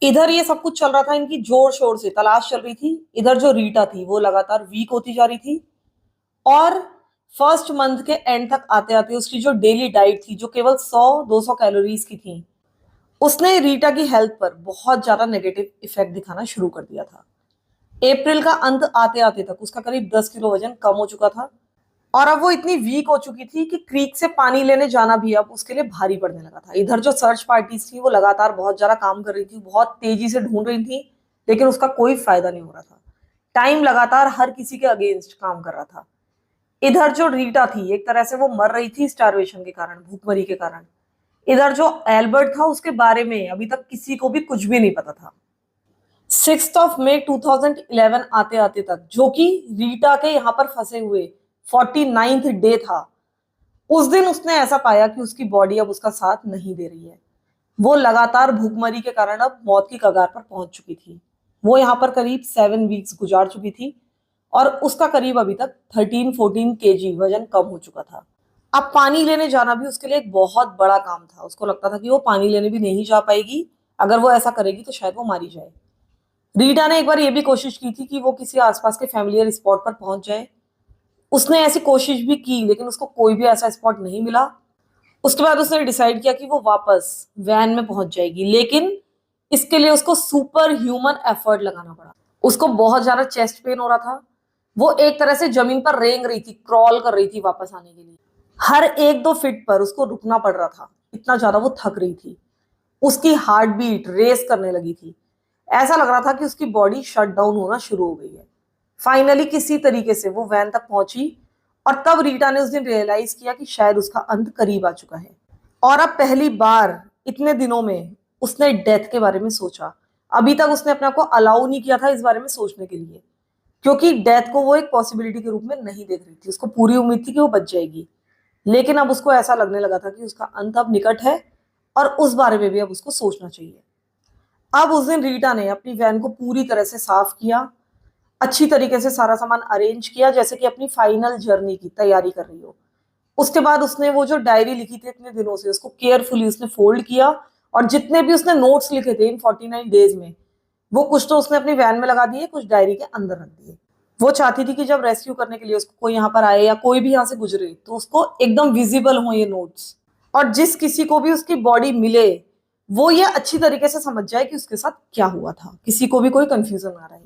इधर ये सब कुछ चल रहा था, इनकी जोर शोर से तलाश चल रही थी। इधर जो रीटा थी वो लगातार वीक होती जा रही थी और फर्स्ट मंथ के एंड तक आते आते उसकी जो डेली डाइट थी, जो केवल 100-200 कैलोरीज की थी, उसने रीटा की हेल्थ पर बहुत ज्यादा नेगेटिव इफेक्ट दिखाना शुरू कर दिया था। अप्रैल का अंत आते आते तक उसका करीब 10 किलो वजन कम हो चुका था और अब वो इतनी वीक हो चुकी थी कि क्रीक से पानी लेने जाना भी अब उसके लिए भारी पड़ने लगा था। इधर जो सर्च पार्टीज थी वो लगातार बहुत ज्यादा काम कर रही थी, बहुत तेजी से ढूंढ रही थी, लेकिन उसका कोई फायदा नहीं हो रहा था। टाइम लगातार हर किसी के अगेंस्ट काम कर रहा था। इधर जो रीटा थी एक तरह से वो मर रही थी स्टारवेशन के कारण, भूखमरी के कारण। इधर जो एल्बर्ट था उसके बारे में अभी तक किसी को भी कुछ भी नहीं पता था। 6 मई 2011 आते आते तक, जो कि रीटा के यहाँ पर फंसे हुए 49th डे था, उस दिन उसने ऐसा पाया कि उसकी बॉडी अब उसका साथ नहीं दे रही है। वो लगातार भूखमरी के कारण अब मौत की कगार पर पहुंच चुकी थी। वो यहाँ पर करीब 7 वीक्स गुजार चुकी थी और उसका करीब अभी तक 13-14 kg वजन कम हो चुका था। अब पानी लेने जाना भी उसके लिए एक बहुत बड़ा काम था। उसको लगता था कि वो पानी लेने भी नहीं जा पाएगी, अगर वो ऐसा करेगी तो शायद वो मारी जाए। रीटा ने एक बार ये भी कोशिश की थी कि वो किसी आसपास के फैमिलियर स्पॉट पर पहुंच जाए। उसने ऐसी कोशिश भी की, लेकिन उसको कोई भी ऐसा स्पॉट नहीं मिला। उसके बाद उसने डिसाइड किया कि वो वापस वैन में पहुंच जाएगी, लेकिन इसके लिए उसको सुपर ह्यूमन एफर्ट लगाना पड़ा। उसको बहुत ज्यादा चेस्ट पेन हो रहा था। वो एक तरह से जमीन पर रेंग रही थी, क्रॉल कर रही थी वापस आने के लिए। हर 1-2 फीट पर उसको रुकना पड़ रहा था, इतना ज्यादा वो थक रही थी। उसकी हार्ट बीट रेस करने लगी थी। ऐसा लग रहा था कि उसकी बॉडी शट डाउन होना शुरू हो गई है। फाइनली किसी तरीके से वो वैन तक पहुंची और तब रीटा ने उस दिन रियलाइज किया कि शायद उसका अंत करीब आ चुका है। और अब पहली बार इतने दिनों में उसने डेथ के बारे में सोचा। अभी तक उसने अपने आप को अलाउ नहीं किया था इस बारे में सोचने के लिए, क्योंकि डेथ को वो एक पॉसिबिलिटी के रूप में नहीं देख रही थी। उसको पूरी उम्मीद थी कि वो बच जाएगी, लेकिन अब उसको ऐसा लगने लगा था कि उसका अंत अब निकट है और उस बारे में भी अब उसको सोचना चाहिए। अब उस दिन रीटा ने अपनी वैन को पूरी तरह से साफ किया, अच्छी तरीके से सारा सामान अरेंज किया, जैसे कि अपनी फाइनल जर्नी की तैयारी कर रही हो। उसके बाद उसने वो जो डायरी लिखी थी इतने दिनों से, उसको केयरफुली उसने फोल्ड किया और जितने भी उसने नोट्स लिखे थे इन 49 डेज में, वो कुछ तो उसने अपनी वैन में लगा दिए, कुछ डायरी के अंदर रख दिए। वो चाहती थी कि जब रेस्क्यू करने के लिए उसको कोई यहाँ पर आए या कोई भी यहाँ से गुजरे तो उसको एकदम विजिबल हो ये नोट्स, और जिस किसी को भी उसकी बॉडी मिले वो ये अच्छी तरीके से समझ जाए कि उसके साथ क्या हुआ था, किसी को भी कोई कंफ्यूजन ना रहे।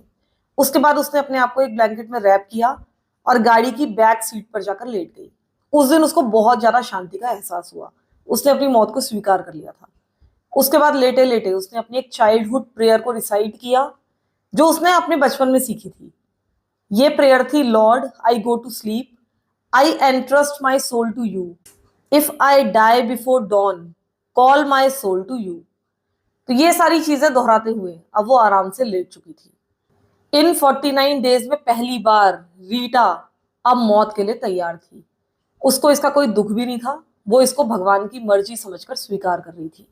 उसके बाद उसने अपने आप को एक ब्लैंकेट में रैप किया और गाड़ी की बैक सीट पर जाकर लेट गई। उस दिन उसको बहुत ज्यादा शांति का एहसास हुआ। उसने अपनी मौत को स्वीकार कर लिया था। उसके बाद लेटे लेटे उसने अपनी एक चाइल्डहुड प्रेयर को रिसाइट किया, जो उसने अपने बचपन में सीखी थी। ये प्रेयर थी, Lord I go to sleep, I entrust my soul to you, if I die before dawn call my soul to you. तो ये सारी चीजें दोहराते हुए अब वो आराम से लेट चुकी थी। इन 49 डेज में पहली बार रीटा अब मौत के लिए तैयार थी। उसको इसका कोई दुख भी नहीं था, वो इसको भगवान की मर्जी समझकर स्वीकार कर रही थी।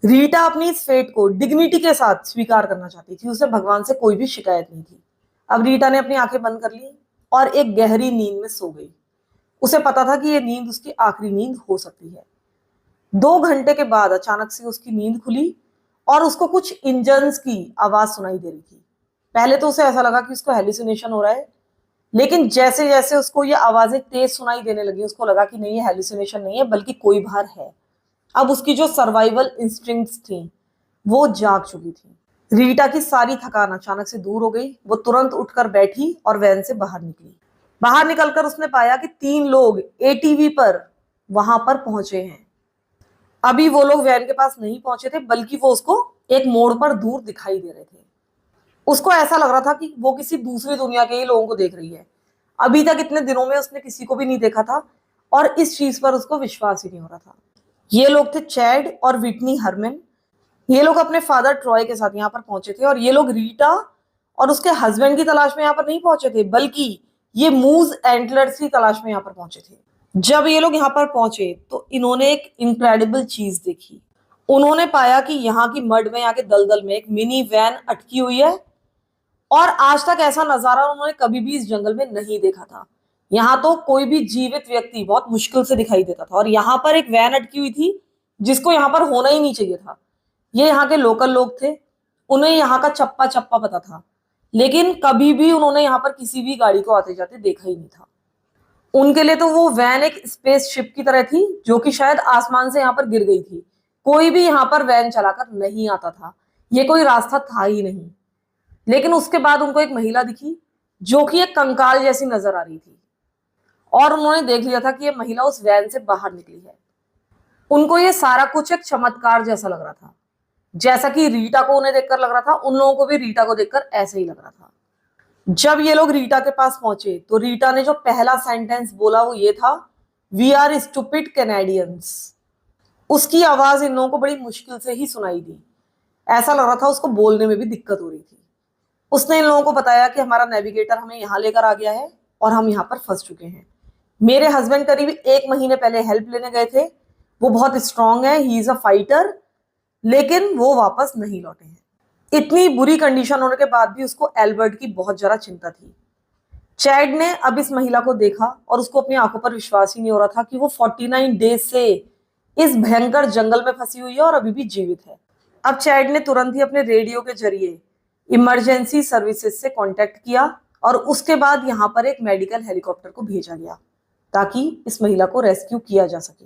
रीटा अपनी इस फेट को डिग्निटी के साथ स्वीकार करना चाहती थी, उसे भगवान से कोई भी शिकायत नहीं थी। अब रीटा ने अपनी आंखें बंद कर ली और एक गहरी नींद में सो गई। उसे पता था कि यह नींद उसकी आखिरी नींद हो सकती है। 2 घंटे के बाद अचानक से उसकी नींद खुली और उसको कुछ इंजन्स की आवाज सुनाई दे रही थी। पहले तो उसे ऐसा लगा कि उसको हेलुसिनेशन हो रहा है, लेकिन जैसे जैसे उसको ये आवाजें तेज सुनाई देने लगी, उसको लगा कि नहीं, ये हेलुसिनेशन नहीं है बल्कि कोई बाहर है। अब उसकी जो सर्वाइवल इंस्टिंक्ट्स थी वो जाग चुकी थी। रीटा की सारी थकान अचानक से दूर हो गई। वो तुरंत उठकर बैठी और वैन से बाहर निकली। बाहर निकलकर उसने पाया कि 3 लोग एटीवी पर वहां पर पहुंचे हैं। अभी वो लोग वैन के पास नहीं पहुंचे थे, बल्कि वो उसको एक मोड़ पर दूर दिखाई दे रहे थे। उसको ऐसा लग रहा था कि वो किसी दूसरी दुनिया के ही लोगों को देख रही है। अभी तक इतने दिनों में उसने किसी को भी नहीं देखा था और इस चीज पर उसको विश्वास ही नहीं हो रहा था। ये लोग थे चैड और विटनी हरमन। ये लोग अपने फादर ट्रॉय के साथ यहाँ पर पहुंचे थे और ये लोग रीटा और उसके हस्बैंड की तलाश में यहाँ पर नहीं पहुंचे थे, बल्कि ये मूज एंटलर्स की तलाश में यहाँ पर पहुंचे थे। जब ये लोग यहाँ पर पहुंचे तो इन्होंने एक इनक्रेडिबल चीज देखी। उन्होंने पाया कि यहाँ की मड में, यहाँ के दलदल में एक मिनी वैन अटकी हुई है और आज तक ऐसा नजारा उन्होंने कभी भी इस जंगल में नहीं देखा था। यहाँ तो कोई भी जीवित व्यक्ति बहुत मुश्किल से दिखाई देता था और यहाँ पर एक वैन अटकी हुई थी जिसको यहाँ पर होना ही नहीं चाहिए था। ये यहाँ के लोकल लोग थे, उन्हें यहाँ का चप्पा चप्पा पता था, लेकिन कभी भी उन्होंने यहाँ पर किसी भी गाड़ी को आते जाते देखा ही नहीं था। उनके लिए तो वो वैन एक स्पेसशिप की तरह थी जो कि शायद आसमान से यहाँ पर गिर गई थी। कोई भी यहाँ पर वैन चलाकर नहीं आता था, ये कोई रास्ता था ही नहीं। लेकिन उसके बाद उनको एक महिला दिखी जो कि एक कंकाल जैसी नजर आ रही थी और उन्होंने देख लिया था कि ये महिला उस वैन से बाहर निकली है। उनको ये सारा कुछ एक चमत्कार जैसा लग रहा था। जैसा कि रीटा को उन्हें देखकर लग रहा था, उन लोगों को भी रीटा को देखकर ऐसे ही लग रहा था। जब ये लोग रीटा के पास पहुंचे तो रीटा ने जो पहला सेंटेंस बोला वो ये था, वी आर स्टूपिड कैनेडियंस। उसकी आवाज इन लोगों को बड़ी मुश्किल से ही सुनाई दी। ऐसा लग रहा था उसको बोलने में भी दिक्कत हो रही थी। उसने इन लोगों को बताया कि हमारा नेविगेटर हमें यहाँ लेकर आ गया है और हम यहाँ पर फंस चुके हैं। मेरे हस्बैंड करीब 1 महीने पहले हेल्प लेने गए थे। वो बहुत स्ट्रांग है, ही इज अ फाइटर, लेकिन वो वापस नहीं लौटे हैं। इतनी बुरी कंडीशन होने के बाद भी उसको एल्बर्ट की बहुत ज्यादा चिंता थी। चैड ने अब इस महिला को देखा और उसको अपनी आंखों पर विश्वास ही नहीं हो रहा था कि वो 49 डेज से इस भयंकर जंगल में फंसी हुई है और अभी भी जीवित है। अब चैड ने तुरंत ही अपने रेडियो के जरिए इमरजेंसी सर्विसेज से कांटेक्ट किया और उसके बाद यहाँ पर एक मेडिकल हेलीकॉप्टर को भेजा गया ताकि इस महिला को रेस्क्यू किया जा सके।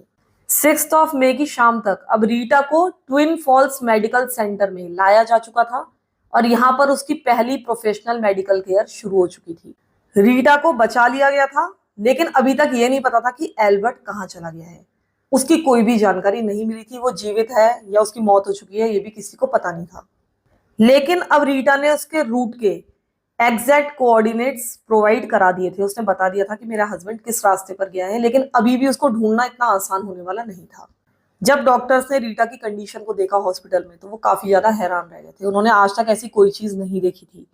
6 मई की शाम तक अब रीटा को ट्विन फॉल्स मेडिकल सेंटर में लाया जा चुका था और यहाँ पर उसकी पहली प्रोफेशनल मेडिकल केयर शुरू हो चुकी थी। रीटा को बचा लिया गया था, लेकिन अभी तक ये नहीं पता था कि एल्बर्ट कहाँ चला गया है। उसकी कोई भी जानकारी नहीं मिली थी, वो जीवित है या उसकी मौत हो चुकी है ये भी किसी को पता नहीं था। लेकिन अब रीटा ने उसके रूट के एग्जैक्ट कोऑर्डिनेट्स प्रोवाइड करा दिए थे। उसने बता दिया था कि मेरा हस्बैंड किस रास्ते पर गया है, लेकिन अभी भी उसको ढूंढना इतना आसान होने वाला नहीं था। जब डॉक्टर्स ने रीटा की कंडीशन को देखा हॉस्पिटल में तो वो काफी ज्यादा हैरान रह गए थे। उन्होंने आज तक ऐसी कोई चीज नहीं देखी थी।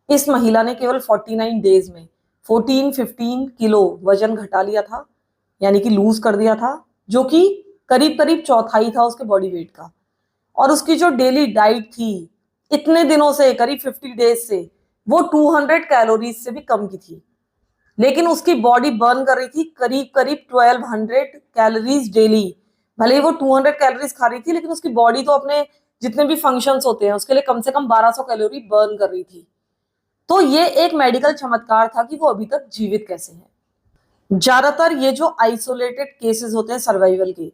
इस महिला ने केवल 49 डेज में 14-15 किलो वजन घटा लिया था, यानी कि लूज कर दिया था, जो कि करीब करीब चौथाई था उसके बॉडी वेट का। और उसकी जो डेली डाइट थी इतने दिनों से, करीब 50 डेज से, वो 200 कैलोरीज से भी कम की थी। लेकिन उसकी बॉडी बर्न कर रही थी करीब करीब 1200 कैलोरीज डेली। भले ही वो 200 कैलोरीज खा रही थी, लेकिन उसकी बॉडी तो अपने जितने भी फंक्शंस होते हैं उसके लिए कम से कम 1200 कैलोरी बर्न कर रही थी। तो ये एक मेडिकल चमत्कार था कि वो अभी तक जीवित कैसे है। ज्यादातर ये जो आइसोलेटेड केसेस होते हैं सर्वाइवल के,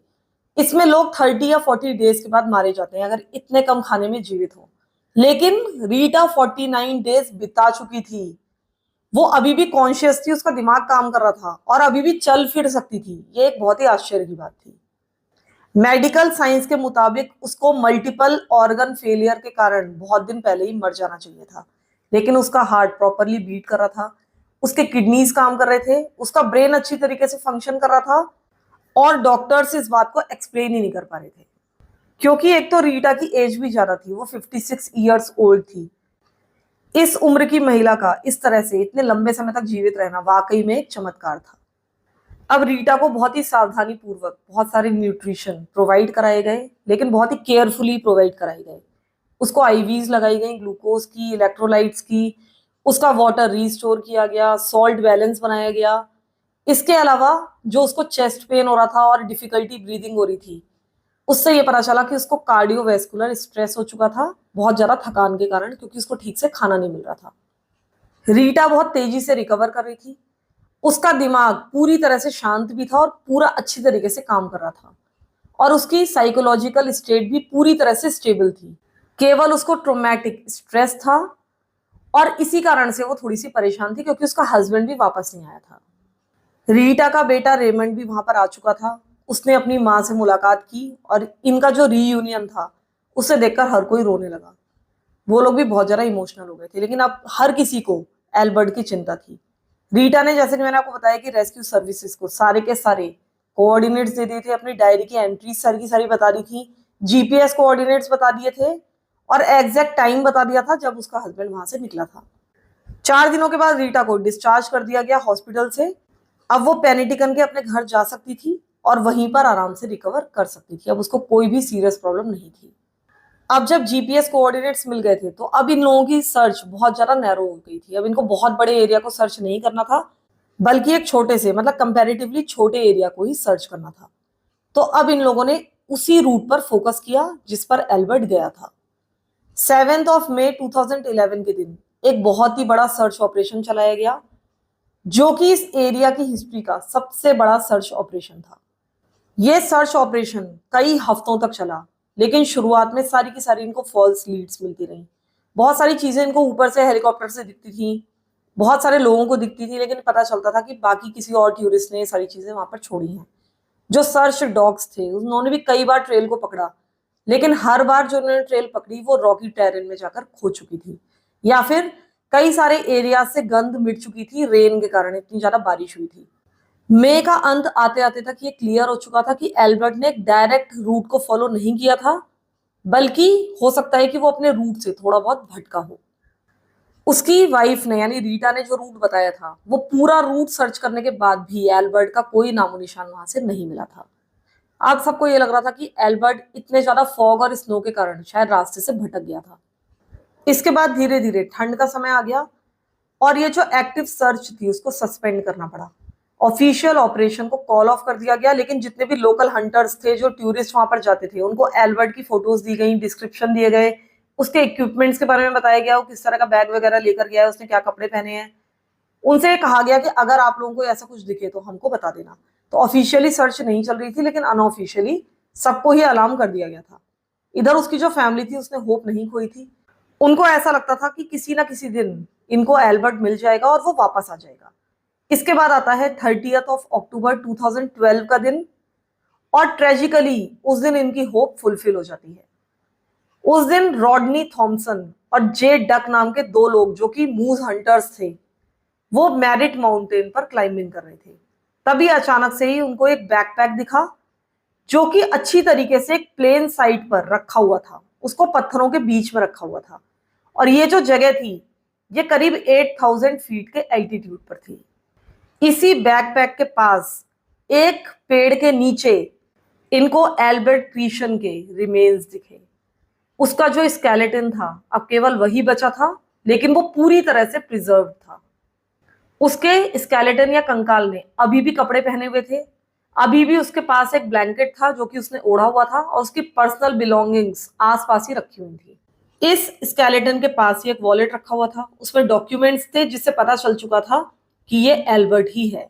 इसमें लोग 30 या 40 डेज के बाद मारे जाते हैं अगर इतने कम खाने में जीवित हो। लेकिन रीटा 49 डेज बिता चुकी थी। वो अभी भी कॉन्शियस थी, उसका दिमाग काम कर रहा था और अभी भी चल फिर सकती थी। ये एक बहुत ही आश्चर्य की बात थी। मेडिकल साइंस के मुताबिक उसको मल्टीपल ऑर्गन फेलियर के कारण बहुत दिन पहले ही मर जाना चाहिए था, लेकिन उसका हार्ट प्रॉपरली बीट कर रहा था, उसके किडनीज काम कर रहे थे, उसका ब्रेन अच्छी तरीके से फंक्शन कर रहा था और डॉक्टर्स इस बात को एक्सप्लेन ही नहीं कर पा रहे थे। क्योंकि एक तो रीटा की एज भी ज्यादा थी, वो 56 ईयर्स ओल्ड थी। इस उम्र की महिला का इस तरह से इतने लंबे समय तक जीवित रहना वाकई में एक चमत्कार था। अब रीटा को बहुत ही सावधानी पूर्वक बहुत सारे न्यूट्रिशन प्रोवाइड कराए गए, लेकिन बहुत ही केयरफुली प्रोवाइड कराए गए। उसको आईवीज लगाई गई, ग्लूकोज की, इलेक्ट्रोलाइट्स की, उसका वाटर रिस्टोर किया गया, सॉल्ट बैलेंस बनाया गया। इसके अलावा जो उसको चेस्ट पेन हो रहा था और डिफिकल्टी ब्रीदिंग हो रही थी, उससे ये पता चला कि उसको कार्डियोवैस्कुलर स्ट्रेस हो चुका था, बहुत ज्यादा थकान के कारण, क्योंकि उसको ठीक से खाना नहीं मिल रहा था। रीटा बहुत तेजी से रिकवर कर रही थी। उसका दिमाग पूरी तरह से शांत भी था और पूरा अच्छी तरीके से काम कर रहा था, और उसकी साइकोलॉजिकल स्टेट भी पूरी तरह से स्टेबल थी। केवल उसको ट्रोमैटिक स्ट्रेस था, और इसी कारण से वो थोड़ी सी परेशान थी, क्योंकि उसका हस्बैंड भी वापस नहीं आया था। रीटा का बेटा रेमंड भी वहां पर आ चुका था। उसने अपनी माँ से मुलाकात की, और इनका जो रीयूनियन था उसे देखकर हर कोई रोने लगा। वो लोग भी बहुत ज्यादा इमोशनल हो गए थे, लेकिन अब हर किसी को एल्बर्ट की चिंता थी। रीटा ने, जैसे कि मैंने आपको बताया, कि रेस्क्यू सर्विसेज को सारे के सारे कोऑर्डिनेट्स दे दिए थे, अपनी डायरी की एंट्रीज सारी की सारी बता दी थी, जीपीएस कोऑर्डिनेट्स बता दिए थे, और एग्जैक्ट टाइम बता दिया था जब उसका हस्बैंड वहां से निकला था। 4 दिनों के बाद रीटा को डिस्चार्ज कर दिया गया हॉस्पिटल से। अब वो पेनिटिकन के अपने घर जा सकती थी और वहीं पर आराम से रिकवर कर सकती थी। अब उसको कोई भी सीरियस प्रॉब्लम नहीं थी। अब जब जीपीएस कोऑर्डिनेट्स मिल गए थे, तो अब इन लोगों की सर्च बहुत ज्यादा नैरो हो गई थी। अब इनको बहुत बड़े एरिया को सर्च नहीं करना था, बल्कि एक छोटे से, मतलब कंपैरेटिवली छोटे एरिया को ही सर्च करना था। तो अब इन लोगों ने उसी रूट पर फोकस किया जिस पर एल्बर्ट गया था। 7 मई 2011 के दिन एक बहुत ही बड़ा सर्च ऑपरेशन चलाया गया, जो कि इस एरिया की हिस्ट्री का सबसे बड़ा सर्च ऑपरेशन था। यह सर्च ऑपरेशन कई हफ्तों तक चला, लेकिन शुरुआत में सारी की सारी इनको फॉल्स लीड्स मिलती रही। बहुत सारी चीजें इनको ऊपर से हेलीकॉप्टर से दिखती थी, बहुत सारे लोगों को दिखती थी, लेकिन पता चलता था कि बाकी किसी और टूरिस्ट ने ये सारी चीजें वहां पर छोड़ी हैं। जो सर्च डॉग्स थे उन्होंने भी कई बार ट्रेल को पकड़ा, लेकिन हर बार जो उन्होंने ट्रेल पकड़ी वो रॉकी टेरेन में जाकर खो चुकी थी, या फिर कई सारे एरिया से गंध मिट चुकी थी, रेन के कारण इतनी ज्यादा बारिश हुई थी। मई का अंत आते आते तक ये क्लियर हो चुका था कि एल्बर्ट ने एक डायरेक्ट रूट को फॉलो नहीं किया था, बल्कि हो सकता है कि वो अपने रूट से थोड़ा बहुत भटका हो। उसकी वाइफ ने, यानी रीटा ने, जो रूट बताया था वो पूरा रूट सर्च करने के बाद भी एल्बर्ट का कोई नामो निशान वहां से नहीं मिला था। अब सबको ये लग रहा था कि एल्बर्ट इतने ज्यादा फॉग और स्नो के कारण शायद रास्ते से भटक गया था। इसके बाद धीरे धीरे ठंड का समय आ गया, और ये जो एक्टिव सर्च थी उसको सस्पेंड करना पड़ा। ऑफिशियल ऑपरेशन को कॉल ऑफ कर दिया गया, लेकिन जितने भी लोकल हंटर्स थे, जो टूरिस्ट वहां पर जाते थे, उनको एल्बर्ट की फोटोज दी गई, डिस्क्रिप्शन दिए गए, उसके इक्विपमेंट्स के बारे में बताया गया, वो किस तरह का बैग वगैरह लेकर गया है, उसने क्या कपड़े पहने हैं। उनसे कहा गया कि अगर आप लोगों को ऐसा कुछ दिखे तो हमको बता देना। तो ऑफिशियली सर्च नहीं चल रही थी, लेकिन अनऑफिशियली सबको ही अलार्म कर दिया गया था। इधर उसकी जो फैमिली थी उसने होप नहीं खोई थी। उनको ऐसा लगता था कि किसी ना किसी दिन इनको एल्बर्ट मिल जाएगा और वो वापस आ जाएगा। इसके बाद आता है 30 अक्टूबर 2012 का दिन, और ट्रेजिकली उस दिन इनकी होप फुलफिल हो जाती है। उस दिन रॉडनी थॉमसन और जे डक नाम के 2 लोग, जो कि मूज हंटर्स थे, वो मैरिट माउंटेन पर क्लाइंबिंग कर रहे थे। तभी अचानक से ही उनको एक बैकपैक दिखा, जो कि अच्छी तरीके से एक प्लेन साइड पर रखा हुआ था, उसको पत्थरों के बीच में रखा हुआ था। और ये जो जगह थी ये करीब 8000 फीट के एल्टीट्यूड पर थी। इसी बैकपैक के पास एक पेड़ के नीचे इनको एल्बर्ट क्रीशन के रिमेन्स दिखे। उसका जो स्केलेटन था अब केवल वही बचा था, लेकिन वो पूरी तरह से प्रिजर्व था। उसके स्केलेटन या कंकाल ने अभी भी कपड़े पहने हुए थे, अभी भी उसके पास एक ब्लैंकेट था जो कि उसने ओढ़ा हुआ था, और उसकी पर्सनल बिलोंगिंग्स आसपास ही रखी हुई थी। इस स्केलेटन के पास ही एक वॉलेट रखा हुआ था, उसमें डॉक्यूमेंट्स थे, जिससे पता चल चुका था कि ये एल्बर्ट ही है।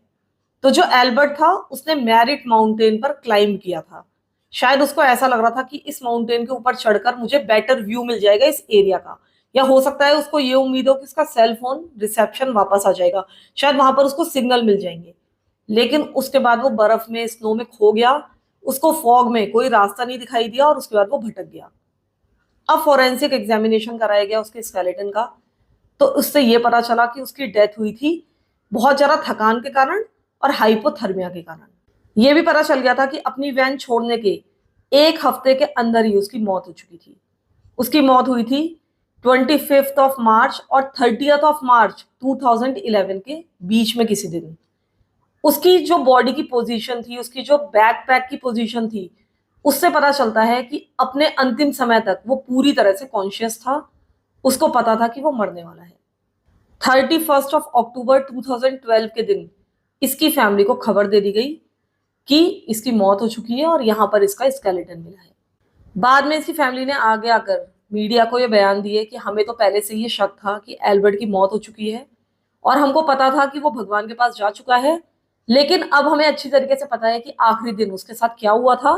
तो जो एल्बर्ट था उसने मैरिट माउंटेन पर क्लाइंब किया था। शायद उसको ऐसा लग रहा था कि इस माउंटेन के ऊपर चढ़कर मुझे बेटर व्यू मिल जाएगा इस एरिया का, या हो सकता है उसको ये उम्मीद हो कि उसका सेल फोन रिसेप्शन वापस आ जाएगा, शायद वहां पर उसको सिग्नल मिल जाएंगे। लेकिन उसके बाद वो बर्फ में, स्नो में खो गया, उसको फॉग में कोई रास्ता नहीं दिखाई दिया, और उसके बाद वो भटक गया। अब फोरेंसिक एग्जामिनेशन कराया गया उसके स्केलेटन का, तो उससे ये पता चला कि उसकी डेथ हुई थी बहुत ज्यादा थकान के कारण और हाइपोथर्मिया के कारण। यह भी पता चल गया था कि अपनी वैन छोड़ने के 1 हफ्ते के अंदर ही उसकी मौत हो चुकी थी। उसकी मौत हुई थी 25 मार्च और 30 मार्च 2011 के बीच में किसी दिन उसकी जो बॉडी की पोजीशन थी, उसकी जो बैकपैक की पोजीशन थी, उससे पता चलता है कि अपने अंतिम समय तक वो पूरी तरह से कॉन्शियस था। उसको पता था कि वो मरने वाला है। 31 अक्टूबर 2012 के दिन इसकी फैमिली को खबर दे दी गई कि इसकी मौत हो चुकी है और यहाँ पर इसका स्केलेटन मिला है। बाद में इसकी फैमिली ने आगे आकर मीडिया को ये बयान दिए कि हमें तो पहले से ये शक था कि एल्बर्ट की मौत हो चुकी है और हमको पता था कि वो भगवान के पास जा चुका है, लेकिन अब हमें अच्छी तरीके से पता है कि आखिरी दिन उसके साथ क्या हुआ था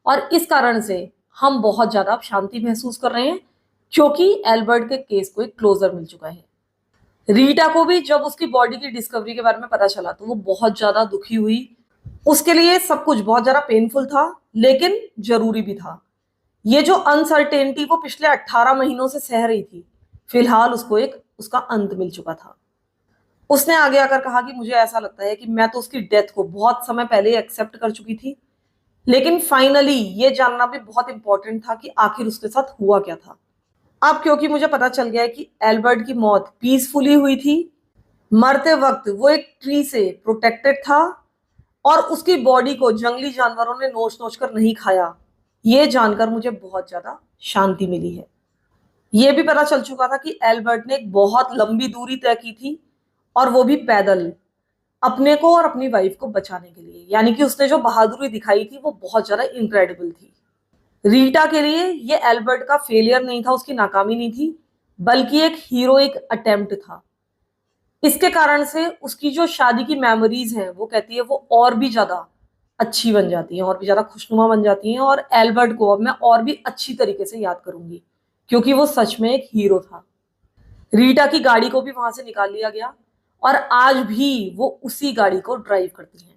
और इस कारण से हम बहुत ज्यादा अब शांति महसूस कर रहे हैं क्योंकि एल्बर्ट के केस को एक क्लोजर मिल चुका है। रीटा को भी जब उसकी बॉडी की डिस्कवरी के बारे में पता चला तो वो बहुत ज्यादा दुखी हुई। उसके लिए सब कुछ बहुत ज्यादा पेनफुल था लेकिन जरूरी भी था। ये जो अनसर्टेनिटी वो पिछले 18 महीनों से सह रही थी, फिलहाल उसको एक उसका अंत मिल चुका था। उसने आगे आकर कहा कि मुझे ऐसा लगता है कि मैं तो उसकी डेथ को बहुत समय पहले एक्सेप्ट कर चुकी थी, लेकिन फाइनली ये जानना भी बहुत इंपॉर्टेंट था कि आखिर उसके साथ हुआ क्या था। अब क्योंकि मुझे पता चल गया है कि एल्बर्ट की मौत पीसफुली हुई थी, मरते वक्त वो एक ट्री से प्रोटेक्टेड था और उसकी बॉडी को जंगली जानवरों ने नोच नोच कर नहीं खाया, ये जानकर मुझे बहुत ज्यादा शांति मिली है। ये भी पता चल चुका था कि एल्बर्ट ने एक बहुत लंबी दूरी तय की थी और वो भी पैदल, अपने को और अपनी वाइफ को बचाने के लिए। यानी कि उसने जो बहादुरी दिखाई थी वो बहुत ज्यादा इनक्रेडिबल थी। रीटा के लिए ये एल्बर्ट का फेलियर नहीं था, उसकी नाकामी नहीं थी, बल्कि एक हीरोइक अटेम्प्ट था। इसके कारण से उसकी जो शादी की मेमोरीज हैं वो कहती है वो और भी ज्यादा अच्छी बन जाती हैं, और भी ज्यादा खुशनुमा बन जाती हैं, और एल्बर्ट को अब मैं और भी अच्छी तरीके से याद करूंगी क्योंकि वो सच में एक हीरो था। रीटा की गाड़ी को भी वहां से निकाल लिया गया और आज भी वो उसी गाड़ी को ड्राइव करती हैं।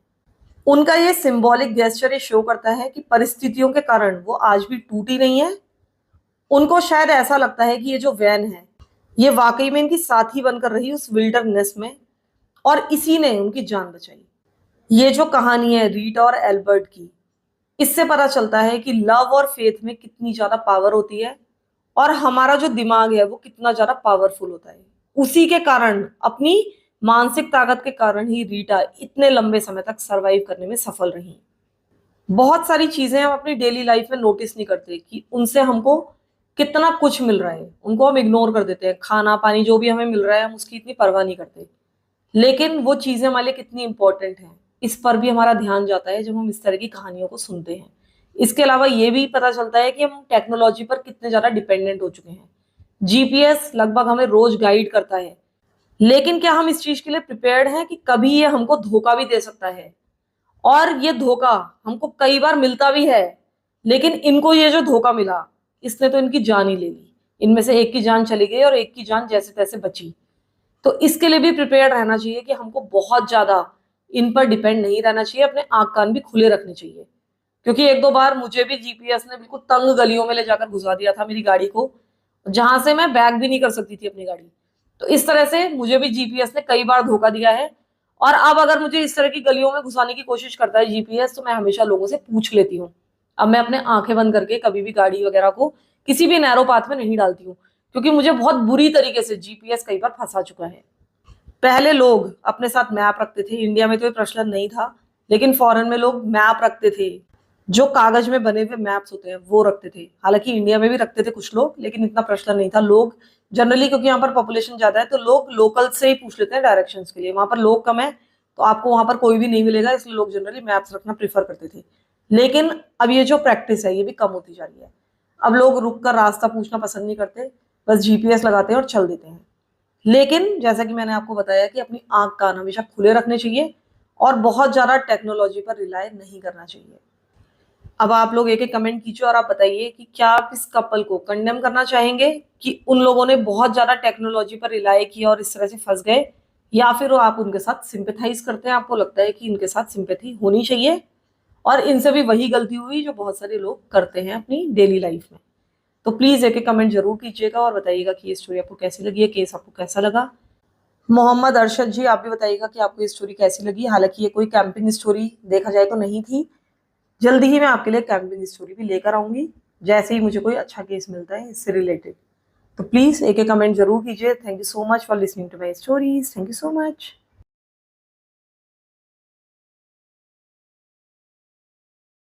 उनका ये सिंबॉलिक गेस्चर ये शो करता है कि परिस्थितियों के कारण वो आज भी टूटी नहीं है। उनको शायद ऐसा लगता है कि ये जो वैन है ये वाकई में इनकी साथी बनकर रही उस विल्डरनेस में और इसी ने उनकी जान बचाई। ये जो कहानी है रीटा और एल्बर्ट की, इससे पता चलता है कि लव और फेथ में कितनी ज्यादा पावर होती है और हमारा जो दिमाग है वो कितना ज्यादा पावरफुल होता है। उसी के कारण, अपनी मानसिक ताकत के कारण ही रीटा इतने लंबे समय तक सरवाइव करने में सफल रही। बहुत सारी चीजें हम अपनी डेली लाइफ में नोटिस नहीं करते कि उनसे हमको कितना कुछ मिल रहा है, उनको हम इग्नोर कर देते हैं। खाना पानी जो भी हमें मिल रहा है हम उसकी इतनी परवाह नहीं करते, लेकिन वो चीजें हमारे लिए कितनी इंपॉर्टेंट हैं इस पर भी हमारा ध्यान जाता है जब हम इस तरह की कहानियों को सुनते हैं। इसके अलावा ये भी पता चलता है कि हम टेक्नोलॉजी पर कितने ज्यादा डिपेंडेंट हो चुके हैं। जीपीएस लगभग हमें रोज गाइड करता है, लेकिन क्या हम इस चीज के लिए प्रिपेयर्ड हैं कि कभी ये हमको धोखा भी दे सकता है। और ये धोखा हमको कई बार मिलता भी है, लेकिन इनको ये जो धोखा मिला इसने तो इनकी जान ही ले ली। इनमें से एक की जान चली गई और एक की जान जैसे तैसे बची। तो इसके लिए भी प्रिपेयर रहना चाहिए कि हमको बहुत ज्यादा इन पर डिपेंड नहीं रहना चाहिए, अपने आंख कान भी खुले रखने चाहिए। क्योंकि एक दो बार मुझे भी जीपीएस ने बिल्कुल तंग गलियों में ले जाकर घुसा दिया था मेरी गाड़ी को, जहां से मैं बैक भी नहीं कर सकती थी अपनी गाड़ी। तो इस तरह से मुझे भी जीपीएस ने कई बार धोखा दिया है। और अब अगर मुझे इस तरह की गलियों में घुसाने की कोशिश करता है जीपीएस तो मैं हमेशा लोगों से पूछ लेती हूँ। अब मैं अपने आंखें बंद करके कभी भी गाड़ी वगैरह को किसी भी नैरो पाथ में नहीं डालती हूँ, क्योंकि मुझे बहुत बुरी तरीके से जीपीएस कई बार फंसा चुका है। पहले लोग अपने साथ मैप रखते थे, इंडिया में तो ये प्रचलन नहीं था, लेकिन फॉरेन में लोग मैप रखते थे। जो कागज में बने हुए मैप्स होते हैं वो रखते थे। हालांकि इंडिया में भी रखते थे कुछ लोग, लेकिन इतना प्रचलन नहीं था। लोग जनरली, क्योंकि यहाँ पर पॉपुलेशन ज्यादा है, तो लोग लोकल से ही पूछ लेते हैं डायरेक्शंस के लिए। वहां पर लोग कम है तो आपको वहां पर कोई भी नहीं मिलेगा, इसलिए लोग जनरली मैप्स रखना प्रीफर करते थे। लेकिन अब ये जो प्रैक्टिस है ये भी कम होती जा रही है। अब लोग रुक कर रास्ता पूछना पसंद नहीं करते, बस जीपीएस लगाते हैं और चल देते हैं। लेकिन जैसा कि मैंने आपको बताया कि अपनी आंख कान हमेशा खुले रखने चाहिए और बहुत ज्यादा टेक्नोलॉजी पर रिलाय नहीं करना चाहिए। अब आप लोग एक एक कमेंट कीजिए और आप बताइए कि क्या आप इस कपल को कंडेम करना चाहेंगे कि उन लोगों ने बहुत ज्यादा टेक्नोलॉजी पर रिलाय किया और इस तरह से फंस गए, या फिर आप उनके साथ सिंपेथाइज करते हैं, आपको लगता है कि इनके साथ सिंपेथी होनी चाहिए और इनसे भी वही गलती हुई जो बहुत सारे लोग करते हैं अपनी डेली लाइफ में। तो प्लीज एक एक कमेंट जरूर कीजिएगा और बताइएगा कि ये स्टोरी आपको कैसी लगी है, केस आपको कैसा लगा। मोहम्मद अरशद जी, आप भी बताइएगा कि आपको ये स्टोरी कैसी लगी। हालांकि ये कोई कैंपिंग स्टोरी देखा जाए तो नहीं थी। जल्दी ही मैं आपके लिए कैंपिंग स्टोरी भी लेकर आऊंगी जैसे ही मुझे कोई अच्छा केस मिलता है इससे रिलेटेड। तो प्लीज एक एक कमेंट जरूर कीजिए। Thank you so much for listening to my stories. Thank you so much.